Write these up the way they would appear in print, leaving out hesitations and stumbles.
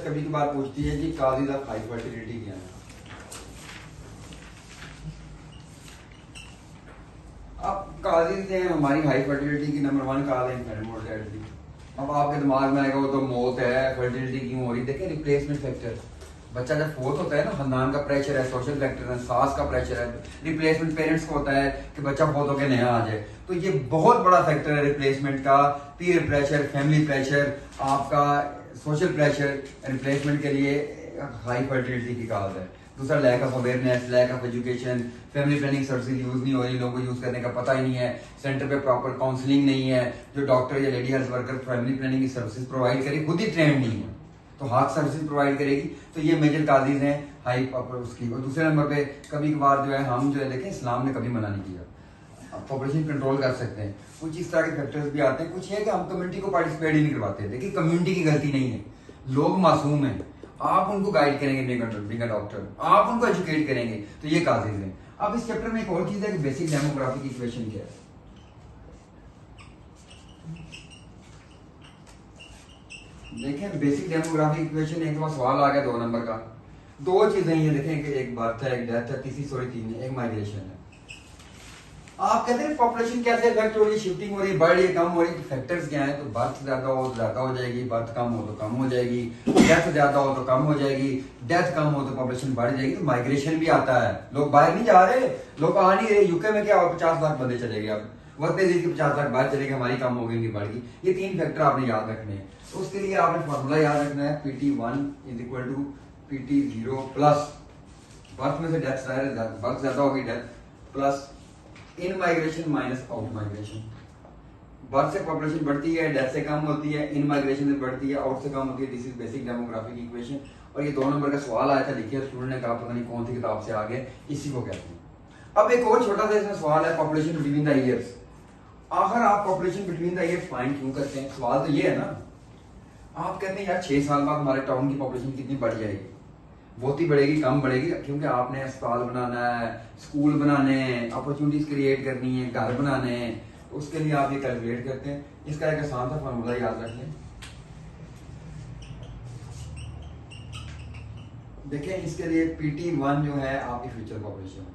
कभी कभार पूछती है कि काजेज ऑफ हाई फर्टिलिटी क्या है। अब काजेज हैं हमारी हाई फर्टिलिटी की, नंबर 1 काज है इन्फेंट मोर्टेलिटी। अब आपके दिमाग में आएगा वो तो मौत है, फर्टिलिटी क्यों हो रही। देखिए रिप्लेसमेंट फैक्टर, बच्चा जब फोर्थ होता है ना, खानदान का प्रेशर है, सोशल फैक्टर है, सास का प्रेशर है, रिप्लेसमेंट पेरेंट्स को होता है कि बच्चा फोर्थ होकर नया आ जाए, तो ये बहुत बड़ा फैक्टर है रिप्लेसमेंट का। पीयर प्रेशर, फैमिली प्रेशर, आपका सोशल प्रेशर रिप्लेसमेंट के लिए हाई फर्टिलिटी की काज है। दूसरा lack of awareness, lack of education, family planning services use नहीं हो रही, लोगों को यूज करने का पता ही नहीं है, सेंटर पे प्रॉपर काउंसलिंग नहीं है, जो डॉक्टर या lady health worker family planning की सर्विसेज प्रोवाइड करे खुद ही ट्रेंड नहीं है, तो हाथ सर्विसेज प्रोवाइड करेगी। तो ये मेजर काजेज हैं हाई उसकी। और दूसरे नंबर पे कभी कभार जो है हम जो है देखें इस्लाम ने कभी मना नहीं किया, पॉपुलेशन कंट्रोल कर सकते हैं। कुछ इस तरह के फैक्टर्स भी आते हैं। कुछ है कि हम कम्युनिटी को पार्टिसिपेट ही नहीं करवाते। देखिए कम्युनिटी की गलती नहीं है, लोग मासूम हैं, आप उनको गाइड करेंगे बिग डॉक्टर, आप उनको एजुकेट करेंगे, तो ये काजेज हैं। अब इस चैप्टर में एक और चीज है कि बेसिक डेमोग्राफिक इक्वेशन क्या है। देखें बेसिक डेमोग्राफिक इक्वेशन, एक बार सवाल आ गया 2 नंबर का। 2 चीजें ये देखें कि एक बर्थ है, एक डेथ है, तीन है, एक माइग्रेशन है। आप कहते हैं पॉपुलेशन कैसे इफेक्ट हो रही है, शिफ्टिंग हो रही है, बढ़ रही है, कम हो रही है, फैक्टर्स क्या है। तो बर्थ ज्यादा हो तो ज्यादा हो जाएगी, बर्थ कम हो तो कम हो जाएगी, डेथ ज्यादा हो तो कम हो जाएगी, डेथ कम हो तो पॉपुलेशन बढ़ जाएगी। तो माइग्रेशन भी आता है, लोग बाहर नहीं जा रहे, लोग आ नहीं रहे। यूके में क्या 50 लाख बंदे चले गए, अब बढ़ते 50 लाख बाहर चले गए, हमारी कम हो गई, बढ़ गई। ये 3 फैक्टर आपने याद रखने हैं। तो उसके लिए आपने फॉर्मूला याद रखना है, PT1 is equal to PT0 plus birth में से डेथ, बर्थ ज्यादा होगी death, plus in migration minus out migration. Birth से पॉपुलेशन बढ़ती है, डेथ से कम होती है, इन माइग्रेशन से बढ़ती है, आउट से कम होती है। This is basic demographic equation. और ये 2 नंबर का सवाल आया था, लिखिए स्टूडेंट ने कहा पता नहीं कौन सी किताब से आ गए, इसी को कहते हैं। अब एक और छोटा सा इसमें सवाल है, पॉपुलेशन बिटवीन द ईयर्स। आखिर आप population between the years find क्यों करते हैं? सवाल तो ये है ना, आप कहते हैं यार 6 साल बाद हमारे टाउन की पॉपुलेशन कितनी बढ़ जाएगी, बहुत ही बढ़ेगी, कम बढ़ेगी, क्योंकि आपने अस्पताल बनाना है, स्कूल बनाने हैं, अपॉर्चुनिटीज क्रिएट करनी है, घर बनाने हैं, तो उसके लिए आप ये कैलकुलेट करते हैं। इसका एक आसान सा फॉर्मूला याद रख लें। देखिए इसके लिए PT1 जो है आपकी फ्यूचर पॉपुलेशन,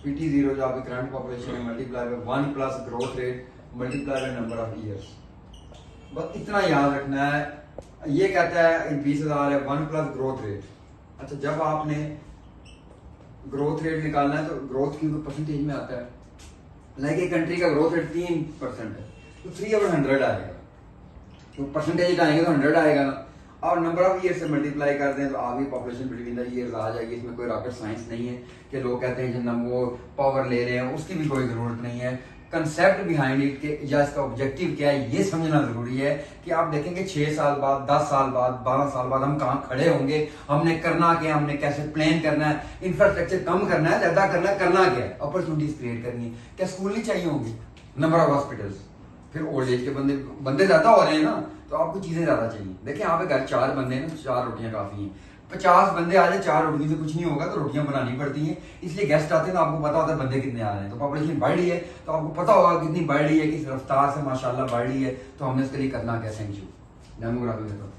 PT0 जो आपकी करंट पॉपुलेशन है, multiply by 1 plus growth rate multiply by number of years. बस इतना याद रखना है। ये कहता है 20,000 है, 1 प्लस ग्रोथ रेट। अच्छा, जब आपने ग्रोथ रेट निकालना है तो ग्रोथ की परसेंटेज में आता है, लाइक एक कंट्री का ग्रोथ रेट 3% है, तो 3/100 आएगा, तो परसेंटेज आएंगे तो 100 आएगा ना। और नंबर ऑफ ईयर से मल्टीप्लाई कर दें तो आपकी पॉपुलेशन बिटवीन द ईयर्स आ जाएगी। इसमें कोई रॉकेट साइंस नहीं है कि लोग कहते हैं जब हम वो पावर ले रहे हैं, उसकी भी कोई जरूरत नहीं है। कंसेप्ट बिहाइंड इट के या इसका ऑब्जेक्टिव क्या है ये समझना जरूरी है कि आप देखेंगे 6 साल बाद, 10 साल बाद, 12 साल बाद हम कहाँ खड़े होंगे, हमने करना क्या, हमने कैसे प्लान करना है, इंफ्रास्ट्रक्चर कम करना है, ज्यादा करना है, करना क्या है, अपॉर्चुनिटीज क्रिएट करनी है, क्या स्कूल नहीं चाहिए होंगे, नंबर ऑफ हॉस्पिटल्स, फिर ओल्ड एज के बंदे ज्यादा हो रहे हैं ना, तो आपको चीजें ज्यादा चाहिए। देखिए यहाँ पे घर 4 बंदे हैं, 4 रोटियां काफी हैं। 50 बंदे आ जाए, 4 रोटियों से कुछ नहीं होगा, तो रोटियां बनानी पड़ती हैं। इसलिए गेस्ट आते हैं तो आपको पता होता है बंदे कितने आ रहे हैं। तो पॉपुलेशन बढ़ रही है तो आपको पता होगा कितनी बढ़ रही है, किस रफ्तार से माशाल्लाह बढ़ रही है, तो हमने उसके लिए करना क्या। Thank you. डेमोग्राफी में तो